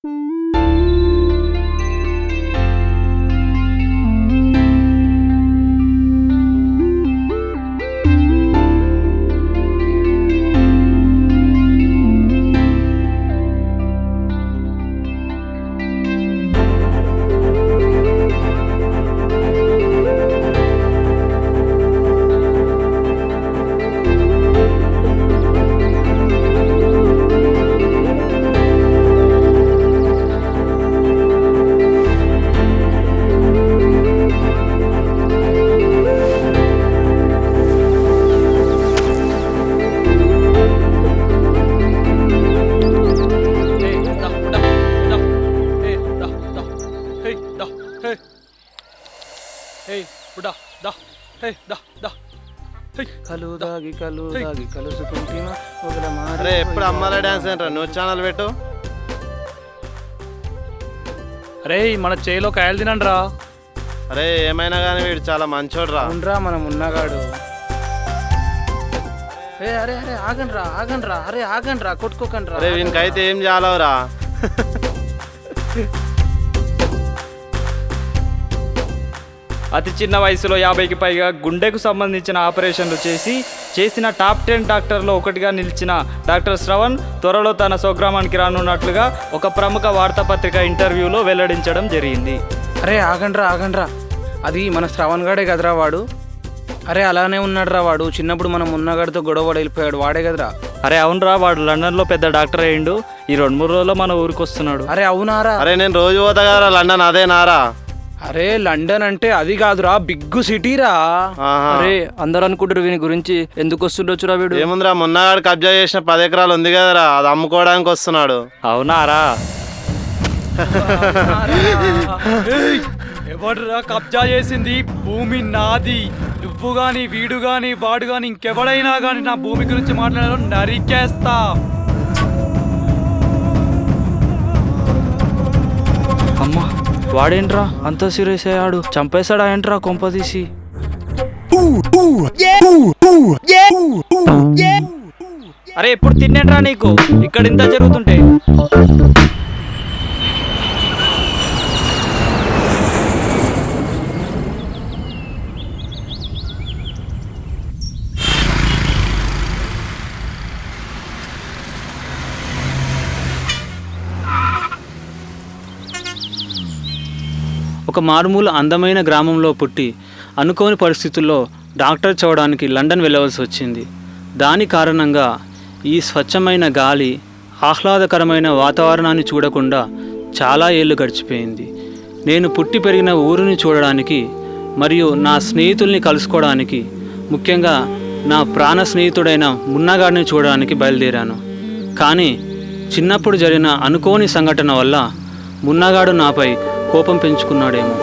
అరే ఎప్పుడు అమ్మాల డాన్స్ ఏంట్రా న్యూస్ ఛానల్ పెట్టు. అరే మన చేలో కాయలు తినండి. అరే ఏమైనా కానీ వీడు చాలా మంచోడు రా. అవునరా మనం ఉన్నగాడు. అరే అరే ఆగండ్రా అరే ఆగండ్రా కొట్టుకోకండి. అరే వీనికైతే ఏం చాలవురా. అతి చిన్న వయసులో 50కి పైగా గుండెకు సంబంధించిన ఆపరేషన్లు చేసిన టాప్ 10 డాక్టర్లో ఒకటిగా నిలిచిన డాక్టర్ శ్రవణ్ త్వరలో తన స్వగ్రామానికి రానున్నట్లుగా ఒక ప్రముఖ వార్తాపత్రిక ఇంటర్వ్యూలో వెల్లడించడం జరిగింది. అరే ఆగండ్రా అది మన శ్రవణ్ గాడే కదరా వాడు. అరే అలానే ఉన్నాడురా వాడు. చిన్నప్పుడు మనం ఉన్నగాడితో గొడవ వెళ్ళిపోయాడు వాడే కదరా. అరే అవునరా, వాడు లండన్లో పెద్ద డాక్టర్ అయ్యిండు. ఈ 2-3 రోజుల్లో మన ఊరికి వస్తున్నాడు. అరే అవునారా. అరే నేను రోజు పోతా కదరా లండన్, అదే నారా. అరే లండన్ అంటే అది కాదురా, బిగ్ సిటీరా. అరే అందరు అనుకుంటారు వీని గురించి, ఎందుకు వస్తుండొచ్చురా వీడు. ఏముందిరా, మొన్నగాడు కబ్జా చేసిన 10 ఎకరాలు ఉంది కదరా, అది అమ్ముకోవడానికి వస్తున్నాడు. అవునారా? ఎవడురా కబ్జా చేసింది? భూమి నాది. నువ్వు గాని వీడు గాని వాడు గాని ఇంకెవడైనా గాని నా భూమి గురించి మాట్లాడాలో నరికేస్తా. అమ్మా వాడేంట్రా అంత సీరియస్ అయ్యాడు? చంపేశాడా ఏంట్రా కొంపదీసి? అరే ఎప్పుడు తిన్నేంట్రా నీకు ఇక్కడ ఇంత జరుగుతుంటే? ఒక మారుమూల అందమైన గ్రామంలో పుట్టి అనుకోని పరిస్థితుల్లో డాక్టర్ చదవడానికి లండన్ వెళ్ళవలసి వచ్చింది. దాని కారణంగా ఈ స్వచ్ఛమైన గాలి, ఆహ్లాదకరమైన వాతావరణాన్ని చూడకుండా చాలా ఏళ్ళు గడిచిపోయింది. నేను పుట్టి పెరిగిన ఊరిని చూడడానికి మరియు నా స్నేహితుల్ని కలుసుకోవడానికి, ముఖ్యంగా నా ప్రాణ స్నేహితుడైన మున్నగాడిని చూడడానికి బయలుదేరాను. కానీ చిన్నప్పుడు జరిగిన అనుకోని సంఘటన వల్ల మున్నగాడు నాపై కోపం పెంచుకున్నాడేమో.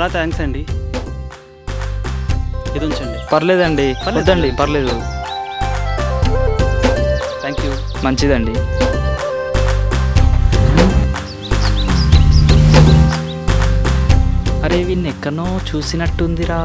చాలా థ్యాంక్స్ అండి. ఇది ఉంచండి. పర్లేదండి, వద్దండి, పర్లేదు. Thank you. మంచిదండి. అరే వీన్ని ఎక్కడనో చూసినట్టుందిరా.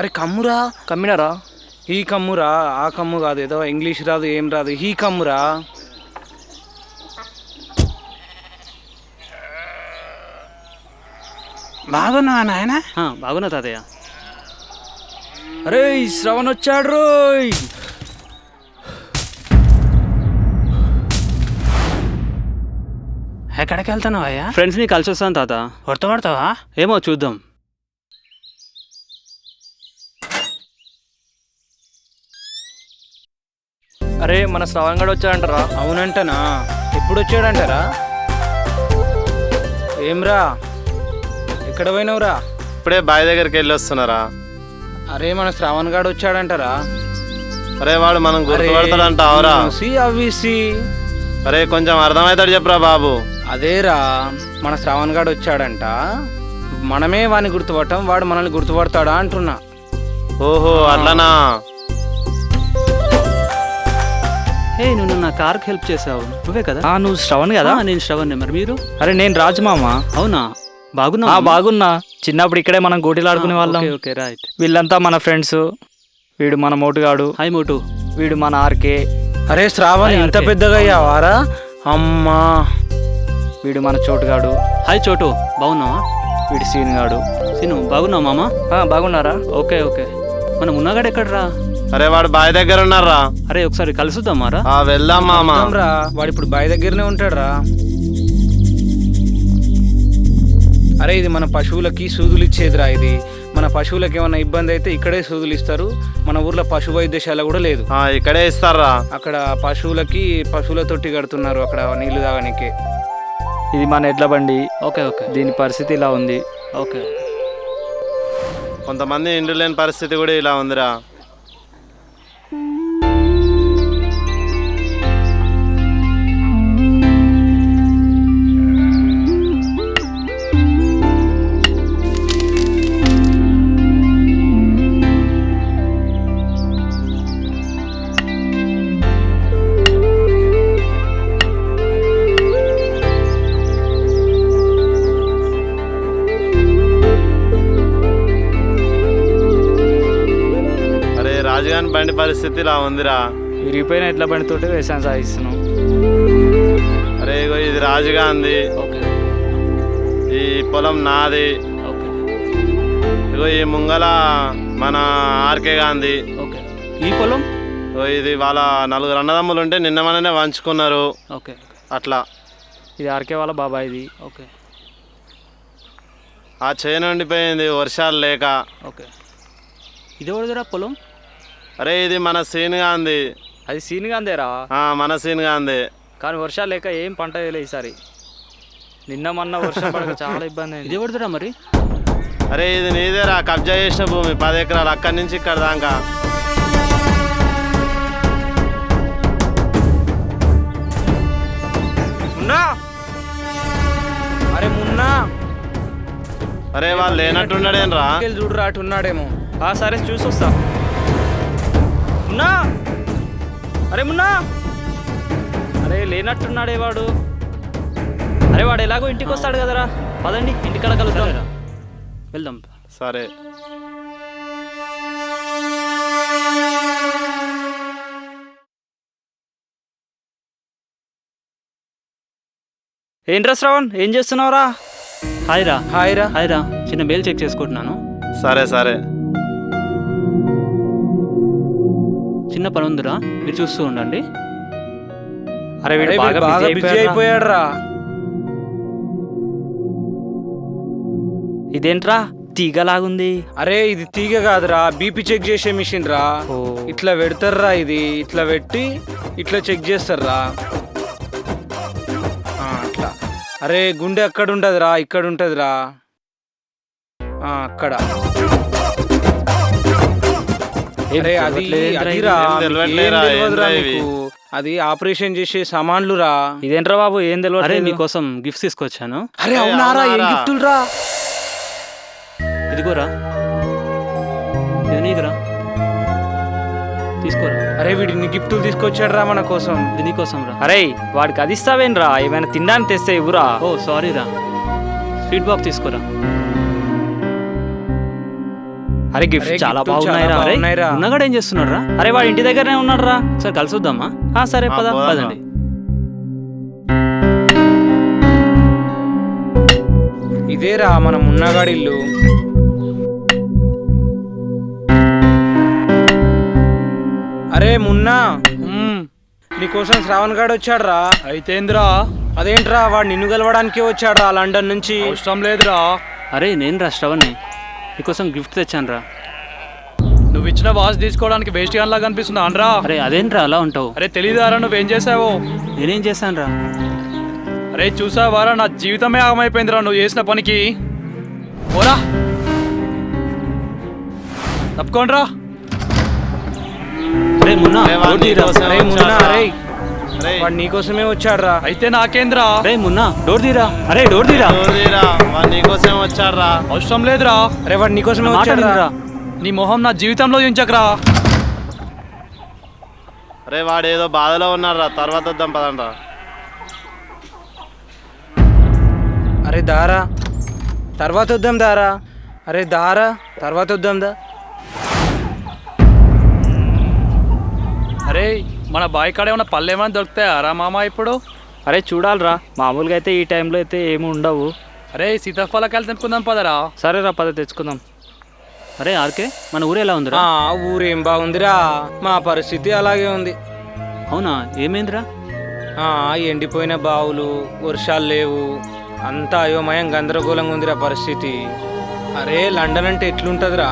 అరే కమ్మురా. కమ్మినారా? ఈ కమ్మురా, ఆ కమ్ము కాదు, ఏదో ఇంగ్లీష్ రాదు ఏం రాదు, ఈ కమ్మురా. బాగున్నావా నాయన? బాగున్నా తాతయ్య. అరే శ్రవణ్ వచ్చాడు రోయ్. ఎక్కడికి వెళ్తున్నావయ్యా? ఫ్రెండ్స్ని కలిసి వస్తాను తాత. కొడతావా? ఏమో చూద్దాం. అరే మన శ్రవణ్ గడు వచ్చాడంటారా? అవునంటనా? ఎప్పుడు వచ్చాడంటారా? ఏమ్రా, ఎక్కడ పోయినవురా? ఇప్పుడే బావి దగ్గరికి వెళ్ళి వస్తున్నారా? అరే మన శ్రావణ్ గాడు వచ్చాడంటారా? అరే వాడు మనం గుర్తుపడతాడంట. అవరా? అరే కొంచెం అర్థమవుతాడు చెప్పరా బాబు. అదేరా, మన శ్రావణ్ గాడు వచ్చాడంట. మనమే వాడిని గుర్తుపడటం, వాడు మనల్ని గుర్తుపడతాడా అంటున్నా. ఓహో అట్లనా? ఏ నువ్వు నా కార్కి హెల్ప్ చేసావు, నువ్వే కదా? నువ్వు శ్రవణ్ కదా? నేను శ్రవణ్. మరి మీరు? అరే నేను రాజు మామ. అవునా? బాగున్నా? బాగున్నా. చిన్నప్పుడు ఇక్కడే మనం గోటీలు ఆడుకునే వాళ్ళం. Okay right. వీళ్ళంతా మన ఫ్రెండ్స్. వీడు మన మోటుగాడు. హాయ్ మోటు. వీడు మన ఆర్కే. అరే శ్రావణ్, ఇంత పెద్దగా అయ్యావారా? అమ్మా. వీడు మన చోటుగాడు. హాయ్ చోటు, బాగున్నావా? వీడు సీన్ గాడు. సీను, బాగున్నావు మామ? బాగున్నారా? Okay okay. మనం ఉన్నగాడు ఎక్కడరా? అరే వాడు బావి దగ్గర ఉన్నారా? అరే ఒకసారి కలుసుద్దామారా? వెళ్దాం మామ. రా, వాడు ఇప్పుడు బావి దగ్గరనే ఉంటాడు రా. అరే ఇది మన పశువులకి సూదులు ఇచ్చేదిరా. ఇది మన పశువులకి ఏమైనా ఇబ్బంది అయితే ఇక్కడే సూదులు ఇస్తారు. మన ఊర్లో పశు వైద్యశాల కూడా లేదు. ఇక్కడే ఇస్తారా? అక్కడ పశువులకి పశువుల తొట్టి కడుతున్నారు, అక్కడ నీళ్లు తాగనికే. ఇది మన ఎడ్ల బండి. Okay okay. దీని పరిస్థితి ఇలా ఉంది. ఓకే. కొంతమంది ఇండ్లు లేని పరిస్థితి కూడా ఇలా ఉందిరా. రాజుగాని బండి పరిస్థితి ఇలా ఉందిరా. విరిగిపోయిన ఎడ్ల బండితో వ్యవసాయం సాగిస్తున్నాం. అరే ఇగో ఇది రాజుగాంది. ఓకే. ఈ పొలం నాది. ఓకే. ఇగో ఈ ముంగల మన ఆర్కే గాంధీ. ఓకే. ఈ పొలం ఇది వాళ్ళ 4 అన్నదమ్ములు ఉంటే నిన్న మననే వంచుకున్నారు. ఓకే. అట్లా. ఇది ఆర్కే వాళ్ళ బాబాయిది. ఓకే. ఆ చేను ఉండిపోయింది వర్షాలు లేక. ఓకే. ఇది ఎవరిదిరా పొలం? అరే ఇది మన సీన్ గాంధీ. అది సీన్ గాంధేరా? మన సీన్ గాంధీ. కానీ వర్షాలు లేక ఏం పంట వేయలే ఈసారి. నిన్న మొన్న వర్షం పడక చాలా ఇబ్బంది అయింది. ఇది ఎవరిదిరా మరి? అరే ఇది నీదేరా, కబ్జా చేసిన భూమి 10 ఎకరాలు అక్కడి నుంచి ఇక్కడ దాకా. అరే మున్నా. అరే వాళ్ళు లేనట్టున్నాడేనరా? చూడు రాటు ఉన్నాడేమో. సరే చూసి వస్తా. మున్నా, అరే మున్నా. అరే లేనట్టున్నాడే వాడు. అరే వాడు ఎలాగో ఇంటికి వస్తాడు కదరా, పదండి ఇంటికాడ కలుద్దాం. వెళ్దాం. సరే. ఏంట్రా శ్రవణ్, ఏం చేస్తున్నావురా? హాయ్ రా. హాయ్ రా. హాయ్ రా. చిన్న మెయిల్ చెక్ చేసుకుంటున్నాను. సరే సరే. చిన్న పని ఉందిరా, మీరు చూస్తూ ఉండండి. అరే వీడు అరే బాగా బాగా బిజీ బిజీ అయిపోయాడు రా. ఇదేంట్రా తీగలాగుంది. అరే ఇది తీగ కాదురా, బీపీ చెక్ చేసే మిషన్ రా. ఓ. ఇట్లా పెడతారా, ఇది ఇట్లా పెట్టి ఇట్లా చెక్ చేస్తారా అట్లా. అరే గుండె అక్కడ ఉంటదిరా, ఇక్కడ ఉంటదిరా, అక్కడ. అరే అది అదిరా, ఏం మీకు ఏం తెలవట్లేరా, తెలియదురా ఏంద్రా మీకు. అది ఆపరేషన్ చేసే సామాన్లు రా. ఇదేంట్రా బాబు ఏం అరే తెలియదు. నీకోసం గిఫ్ట్స్ తీసుకొచ్చాను. అరే అవునారా, ఏం అవునారా? గిఫ్టులు రా. ఇదిగోరా, ఇది నీకురా, తీసుకోరా. అరే వీడిని గిఫ్టులు తీసుకొచ్చాడు రా మన కోసం. ఇది నీకోసం రా. అరే వాడికి అది ఇస్తావేంట్రా, ఏమైనా తినడానికి తెస్తే ఇవ్వురా. ఓ సారీ రా, స్వీట్ బాక్స్ తీసుకోరా. అరే గిఫ్ట్ అరే, చాలా గిఫ్టులు బాగున్నాయిరా. చాలా అరే బాగున్నాయిరా. ఉన్నగాడు ఏం చేస్తున్నాడు రా? అరే వాడి ఇంటి దగ్గరనే ఉన్నాడు రా. ఒకసారి కలిసి వద్దామా? సరే పద. పోదామా. పదండి. ఇదేరా మనం ఉన్నగాడి ఇల్లు. అరే మున్నా, నీకోసం శ్రావణ్ గాడు వచ్చాడు రా. అయితేంద్రా, అదేంట్రా, వాడు నిన్ను గెలవడానికే వచ్చాడు రా లండన్ నుంచి. అవసరం లేదురా. అరే నేను రా శ్రవణ్ని, నీకోసం గిఫ్ట్ తెచ్చాను రా. నువ్వు ఇచ్చిన వాచ్ తీసుకోవడానికి వేస్ట్ గాన్లా కనిపిస్తుందా అనరా? అరే అదేంట్రా అలా ఉంటావు? అరే తెలీదారా నువ్వేం చేసావో? నేనేం చేశాను రా? అరే చూసావారా, నా జీవితమే ఆగమైపోయిందిరా నువ్వు చేసిన పనికి. పోరా, తప్పుకోండిరా. అరే మున్నా, అరే వాడు డోర్ తీరా. నీకోసం అరే మున్నా, వచ్చాడురా. అరే అరే, వాడు నీకోసమే వచ్చాడు రా. అయితే నాకేంద్రా? అరే మున్నా, డోర్ తీరా. అరే డోర్ తీరా. చూడురా, వాడు నీకోసం వచ్చాడురా. అవసరం లేదురా. అరే వాడు నీకోసమే మాట వచ్చాడు రా. వినరా? నీ మొహం నా జీవితంలో ఉంచకరా. అరే వాడు ఏదో బాధలో ఉన్నారా, తర్వాత వద్దాం పదండ్రా. అరే దారా, తర్వాత వద్దాం దారా. అరే దారా, తర్వాత వద్దాం దా. అరే మన బాయ్ కాడ ఏమైనా పళ్ళు ఏమైనా దొరుకుతాయారా మామ ఇప్పుడు? అరే చూడాలిరా, మామూలుగా అయితే ఈ టైంలో అయితే ఏమి ఉండవు. అరే సీతాఫలకాయలు తెంపుకుందాం పదరా. సరేరా పద తెచ్చుకుందాం. అరే ఆర్కే, మన ఊరు ఎలా ఉందిరా? ఊరేం బాగుందిరా, మా పరిస్థితి అలాగే ఉంది. అవునా, ఏమైందిరా? ఎండిపోయిన బావులు, వర్షాలు లేవు, అంతా అయోమయం గందరగోళంగా ఉందిరా పరిస్థితి. అరే లండన్ అంటే ఎట్లుంటదిరా?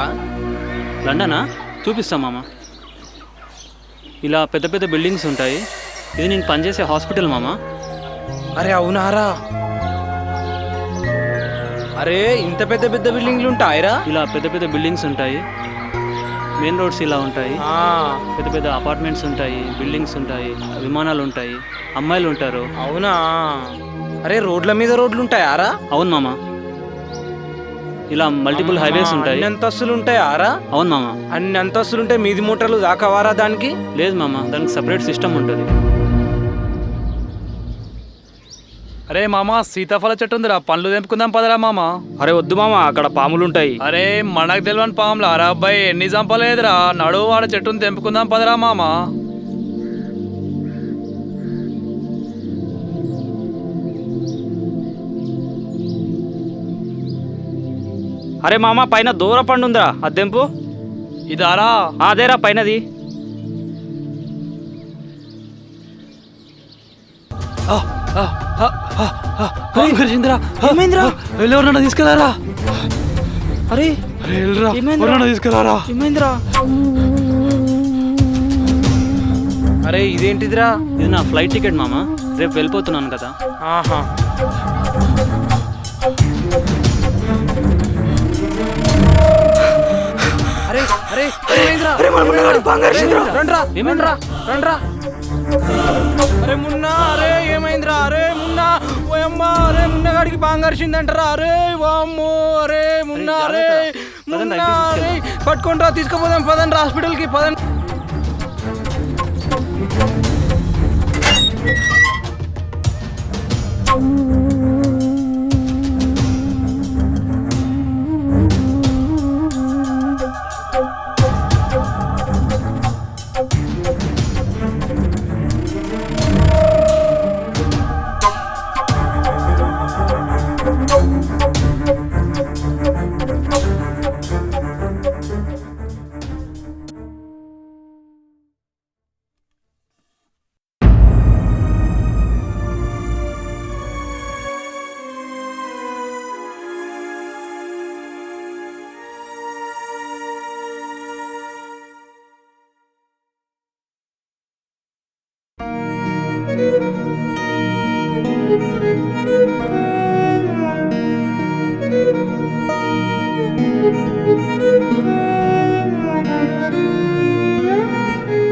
లండనా? చూపిస్తాం మామ. ఇలా పెద్ద పెద్ద బిల్డింగ్స్ ఉంటాయి. ఇది నేను పనిచేసే హాస్పిటల్ మామ. అరే అవునారా? అరే ఇంత పెద్ద పెద్ద బిల్డింగ్లు ఉంటాయిరా? ఇలా పెద్ద పెద్ద బిల్డింగ్స్ ఉంటాయి, మెయిన్ రోడ్స్ ఇలా ఉంటాయి, పెద్ద పెద్ద అపార్ట్మెంట్స్ ఉంటాయి, బిల్డింగ్స్ ఉంటాయి, విమానాలు ఉంటాయి, అమ్మాయిలు ఉంటారు. అవునా? అరే రోడ్ల మీద రోడ్లు ఉంటాయారా? అవును మామ. ఇలా మల్టిపుల్ హైవేస్ ఉంటాయి. అన్ని అంతస్తులు ఉంటాయారా? అవును మామ. అన్ని అంతస్తులు ఉంటే మీది మూటలు దాకావారా దానికి? లేదు మామ, దానికి సపరేట్ సిస్టమ్ ఉంటుంది. అరే మామ, సీతాఫల చెట్టు ఉందిరా, పండ్లు తెంపుకుందాం పదరా మామ. అరే వద్దు మామ, అక్కడ పాములు ఉంటాయి. అరే మనకు తెలియని పాములు అరా అబ్బాయి, ఎన్ని చంపలేదురా. నడువు వాడ చెట్టును తెంపుకుందాం పదరా మామ. అరే మామ, పైన దూర పండు ఉందిరా, అద్దెంపు. ఇదారా? అదేరా పైనది. ఏమైందిరా? ఎవరన్నా తీసుకెళ్ళారా? అరే అరే వెళ్ళరా, ఏమైందిరా? ఎవరన్నా తీసుకెళ్ళారా? ఏమైందిరా? అరే ఇదేంటిదిరా? ఇది నా ఫ్లైట్ టికెట్ మామ, రేపు వెళ్ళిపోతున్నాను కదా. ఆహా. అరే అరే ఏమైందిరా? రండ్రా, ఏమైందిరా? రండ్రా. అరే మున్నా, అరే ఏమైందిరా? అరే మున్నా, ఓయమ్మా, అరే మున్నగాడికి బాంగర్షిందంటరా. అరే వామ్మో, అరే మున్నా, అరే మున్నా, అరే పట్టుకుంటారా, తీసుకుపోదాం పదండి హాస్పిటల్కి పదండి.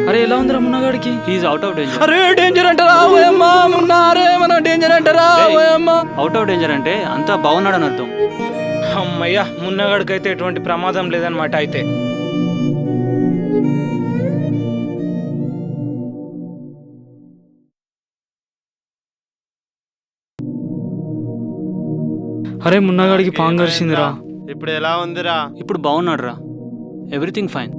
అరే ఎలా ఉందిరా మున్నగాడికి? He is out of danger. అరే డేంజర్ అంటారా ఓయమ్మా మున్నా? అరే మన డేంజర్ అంటారా ఓయమ్మా? అవుట్ ఆఫ్ డేంజర్ అంటే అంతా బాగున్నాడు అని అర్థం. అమ్మయ్యా మున్నగాడికి అయితే ఎటువంటి ప్రమాదం లేదనమాట. అయితే అరే మున్నగాడికి పాంగర్సిందిరా. ఇప్పుడు ఎలా ఉందిరా? ఇప్పుడు బాగున్నాడు రా, ఎవ్రీథింగ్ ఫైన్.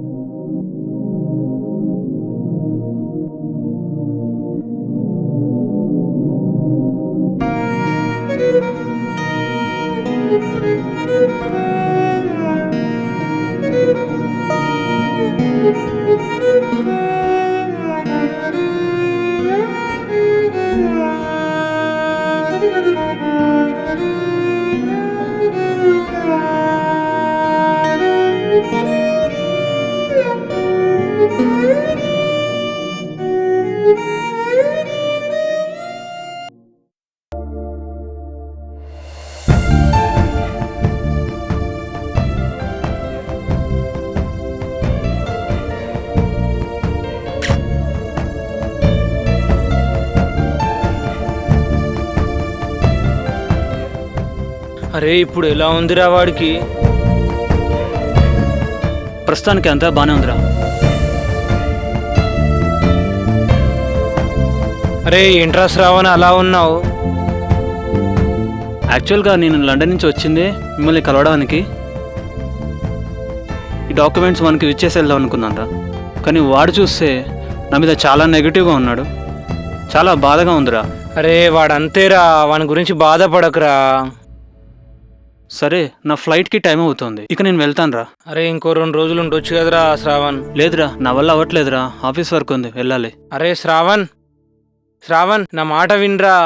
అరే ఇప్పుడు ఎలా ఉందిరా వాడికి? ప్రస్తుతానికి అంతా బాగానే ఉందిరా. అరే ఏంట్రా శ్రావణ్ అలా ఉన్నావు? యాక్చువల్గా నేను లండన్ నుంచి వచ్చిందే మిమ్మల్ని కలవడానికి. ఈ డాక్యుమెంట్స్ మనకి ఇచ్చేసి వెళ్దాం అనుకున్నాను రా, కానీ వాడు చూస్తే నా మీద చాలా నెగిటివ్గా ఉన్నాడు. చాలా బాధగా ఉందిరా. అరే వాడంతేరా, వాని గురించి బాధపడకురా. సరే నా ఫ్లైట్కి టైం అవుతుంది, ఇక నేను వెళ్తాను రా. అరే ఇంకో 2 రోజులు ఉండొచ్చు కదరా శ్రావణ్? లేదురా, నా వల్ల అవ్వట్లేదురా, ఆఫీస్ వర్క్ ఉంది, వెళ్ళాలి. అరే శ్రావణ్ శ్రావణ్ నా మాట వినరా.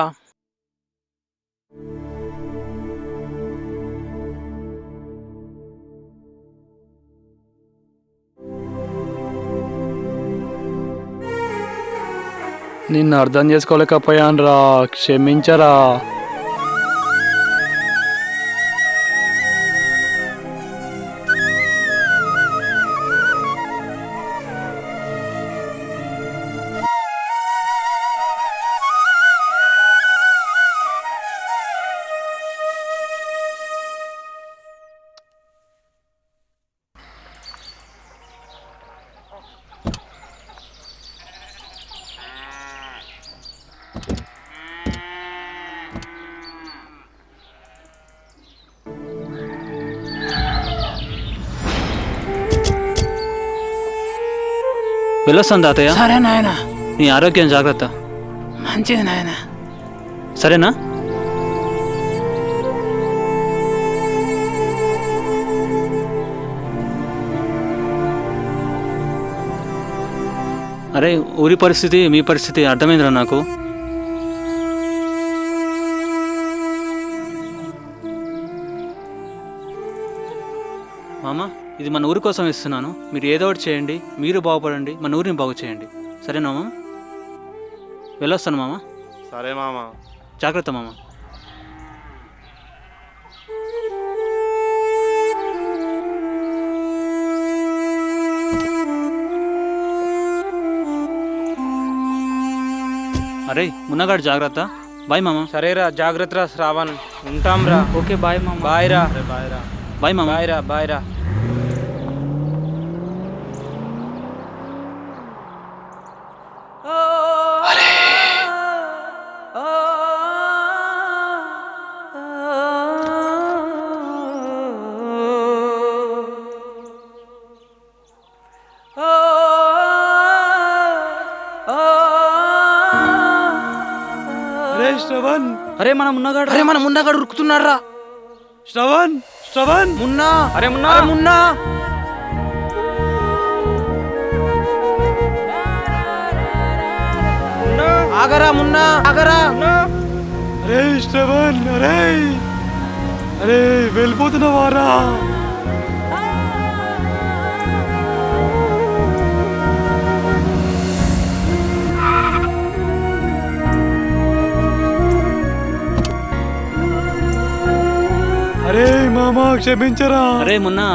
నిన్ను అర్థం చేసుకోలేకపోయాను రా, క్షమించరా. వెళ్ళొస్తాను తాతయ్య. సరే నాయన. నీ ఆరోగ్యం జాగ్రత్త. మంచిది నాయన. సరేనా? అరే ఊరి పరిస్థితి మీ పరిస్థితి అర్థమైందిరా నాకు. మామ, ఇది మన ఊరి కోసం ఇస్తున్నాను, మీరు ఏదో ఒకటి చేయండి, మీరు బాగుపడండి, మన ఊరిని బాగు చేయండి. సరేనా మామ? వెళ్ళొస్తాను మామ. సరే మామ. జాగ్రత్త మామ. అరే మున్నగాడు జాగ్రత్త. బాయ్ మామ. సరేరా, జాగ్రత్తరా శ్రావణ్. ఉంటాం రా. ఓకే బాయ్ మామ. బాయ్ రా. బాయ్ మామ. బాయ్ రా. బాయ్ రా. అరే శ్రవణ్, అరే మన మున్నగాడు. అరే మన మున్నగాడు ఉరుకుతున్నాడు రా. శ్రవణ్, శ్రవణ్. మున్నా. అరే మున్నా. అరే మున్నా. ఆగరా మున్నా, ఆగరా. అరే శ్రవణ్, అరే అరే వెళ్ళిపోతున్నావారా? అరే మామా క్షమించరా. అరే Munna,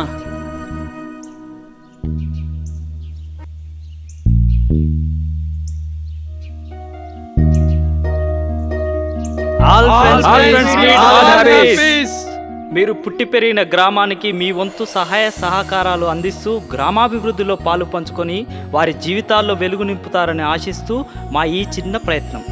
All friends meet all happy. Peace. మీరు పుట్టి పెరిగిన గ్రామానికి మీ వంతు సహాయ సహకారాలు అందిస్తూ గ్రామాభివృద్ధిలో పాలు పంచుకొని వారి జీవితాల్లో వెలుగు నింపుతారని ఆశిస్తూ మా ఈ చిన్న ప్రయత్నం.